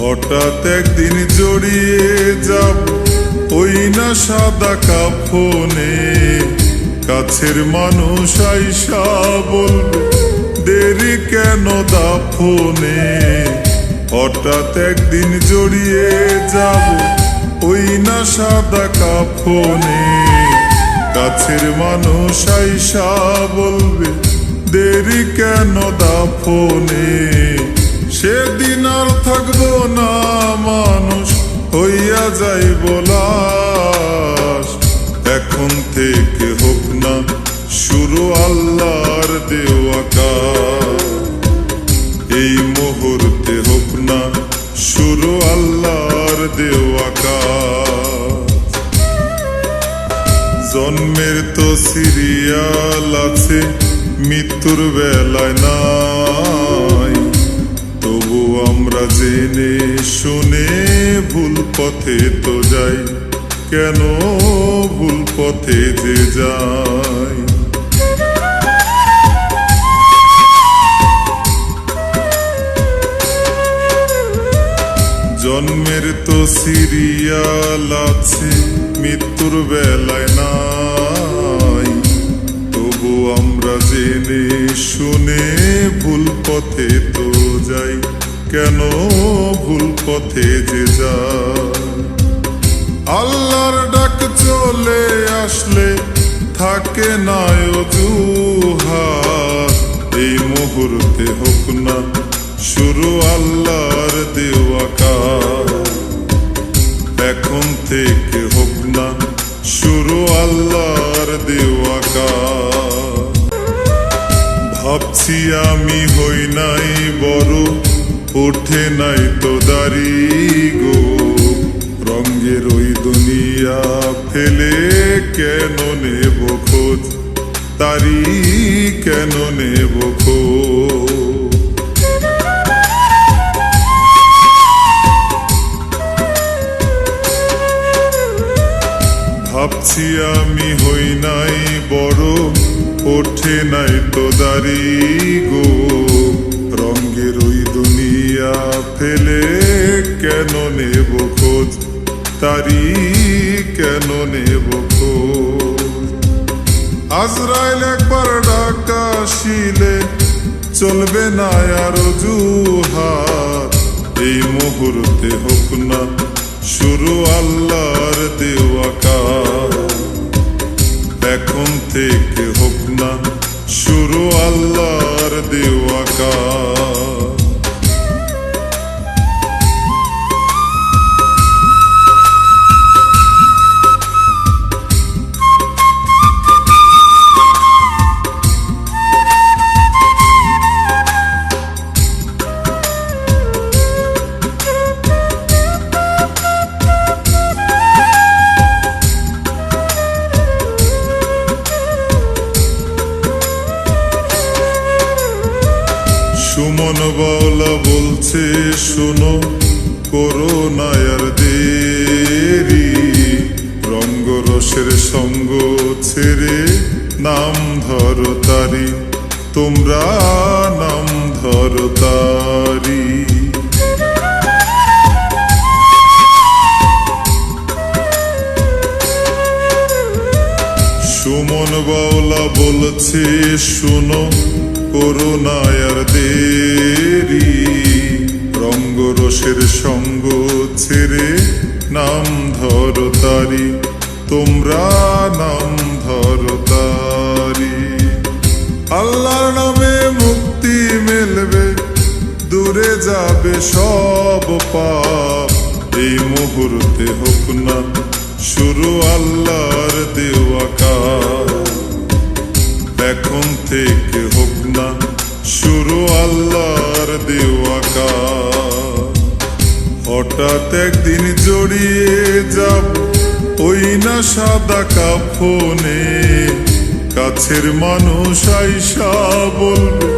হঠাৎ একদিন জড়িয়ে যাব ওই না সাদা কাফনে, কাছের মানুষ আইসা বলবে দেরি কেন দাফনে। হঠাৎ একদিন জড়িয়ে যাব ওই না সাদা কাফনে, কাছের মানুষ আইসা বলবে দেরি কেন দাফনে। সেদিন আর থাকবো না মানুষ, হইয়া যাইব লাশ। এখন থেকে হোক না শুরু আল্লাহর দেওয়া কাজ, এই মুহূর্তে হোক না শুরু আল্লাহর দেওয়া কাজ। জন্মের তো সিরিয়াল আছে, মৃত্যুর বেলায় নাই, তবু আমরা জেনে শুনে ভুল পথে তো যাই, কেন ভুল পথে যে যাই। জন্মের তো সিরিয়াল আছে, মৃত্যুর বেলায় নাই, তবু আমরা জেনে শুনে ভুল পথে তো যাই, কেন ভুল পথে যে যাই। আল্লাহর ডাক চলে আসলে থাকে না অজুহাত, এই মুহূর্তে হোক না শুরু আল্লাহর দেওয়া কাজ। এখন থেকে হোক না শুরু আল্লাহর দেওয়া কাজ। ভাবছি আমি হই নাই বড়, ওঠে নাই তো দাড়ি গো, রঙের ওই দুনিয়া ফেলে কেন নেব খোঁজ, তারি কেন নেব খোঁজ। ভাবছি আমি হই নাই বড়, ওঠে নাই তো দাড়ি গো, রঙের ওই দুনিয়া ফেলে কেন নেব খোঁজ, তারি কেন নেব খোঁজ। আজরাইল একবার ডাকা আসিলে চলবে না আর অজুহাত, এই মুহূর্তে হোক না শুরু আল্লাহর দেওয়া কাজ। এখন থেকে হোক না শুরু আল্লাহর দেওয়া কাজ। সুমন বাউলা বলছে শোনো, করো না আর দেরি, রঙ্গরসের সঙ্গ ছেড়ে নাম ধরো তারি, তোমরা নাম ধরো তারি। সুমন বাউলা বলছে শোনো, করো না আর দেরি, রঙ্গরসের সঙ্গ ছেড়ে নাম ধরো তারি, তোমরা নাম ধরো তারি। আল্লাহর নামে মুক্তি মিলবে, দূরে যাবে সব পাপ, এই মুহূর্তে হোক না শুরু আল্লাহর দেওয়া কাজ। এখন থেকে হোক না শুরু আল্লাহর দেওয়া কাজ। হঠাৎ একদিন জড়িয়ে যাব ওই না সাদা কাফনে, কাছের মানুষ আইসা বলবে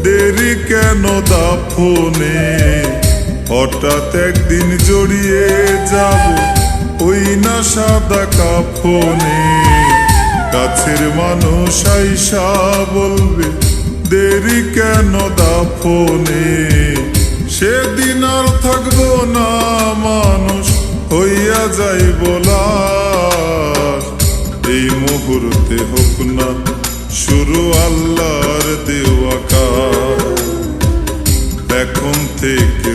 দেরি কেন দাফনে। হঠাৎ একদিন জড়িয়ে যাব ওই না সাদা কাফনে, কাছের মানুষ আইসা বলবে দেরি কেন দাফনে। সেদিন আর থাকবো শুরু আল্লাহর দেওয়া কাজ। এখন থেকে